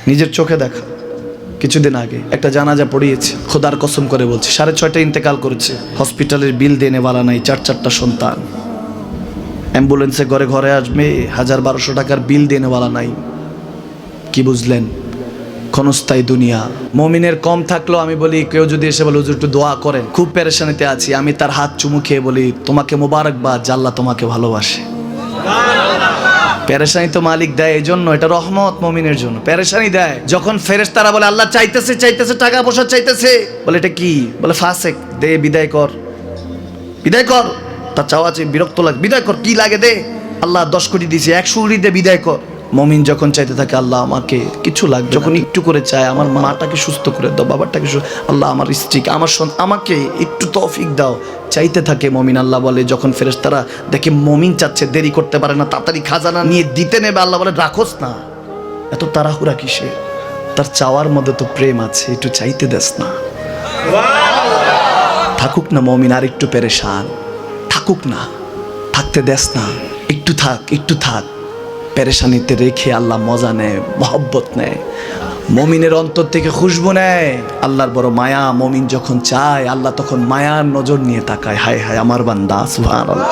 নিজের চোখে দেখা। কিছুদিন আগে একটা জানাজা পড়িয়েছে, খোদার কসম করে বলছে 6:30 ইন্তেকাল করেছে। হসপিটালের বিল দেনেওয়ালা নাই, 4 সন্তান। অ্যাম্বুলেন্সে ঘরে ঘরে আসবে, 1000-1200 টাকার বিল দেনেওয়ালা নাই। কি বুঝলেন? ক্ষণস্থায়ী দুনিয়া। মুমিনের কম থাকলেও আমি বলি, কেউ যদি এসে বলে হুজুর একটু দোয়া করেন, খুব পেরেশানিতে আছি, আমি তার হাত চুমু খেয়ে বলি তোমাকে মোবারকবাদ, আল্লাহ তোমাকে ভালোবাসে। পেরেশানি তো মালিক দেয়, এই জন্য এটা রহমত মুমিনের জন্য। পেরেশানি দেয় যখন ফেরেশতারা বলে আল্লাহ চাইতেছে চাইতেছে, টাকা পয়সা চাইতেছে, বলে এটা কি? বলে ফাসেক, দে বিদায় কর, বিদায় কর। তার চাওয়া চেয়ে বিরক্ত লাগে, বিদায় কর, কি লাগে দে। আল্লাহ 10 কোটি দিয়েছে, 100 কোটি দে, বিদায় কর। মুমিন যখন চাইতে থাকে আল্লাহ আমাকে কিছু লাগবে, যখন একটু করে চায় আমার মাটাকে সুস্থ করে দাও, বাবাটাকে আল্লাহ আমার স্ত্রীকে, আমার আমাকে একটু তৌফিক দাও, চাইতে থাকে মুমিন। আল্লাহ বলে যখন ফেরেশতারা দেখে মুমিন চাচ্ছে, দেরি করতে পারে না, তাড়াতাড়ি খাজানা নিয়ে দিতে নেবে, আল্লাহ বলে রাখোস না, এত তাড়াহুড়া কিসে? তার চাওয়ার মধ্যে তো প্রেম আছে, একটু চাইতে দেস না। থাকুক না মুমিন আর একটু পেরেশান, থাকুক না, থাকতে দেস না, একটু থাক, একটু থাক। পেরেশানিতে রেখে আল্লাহ মজা নেয়, মহব্বত নেয়, মুমিনের অন্তর থেকে খুশবু নেয়। আল্লাহর বড় মায়া। মুমিন যখন চায় আল্লাহ তখন মায়ার নজর নিয়ে তাকায়, হায় হায় আমার বান্দা, সুবহানাল্লাহ।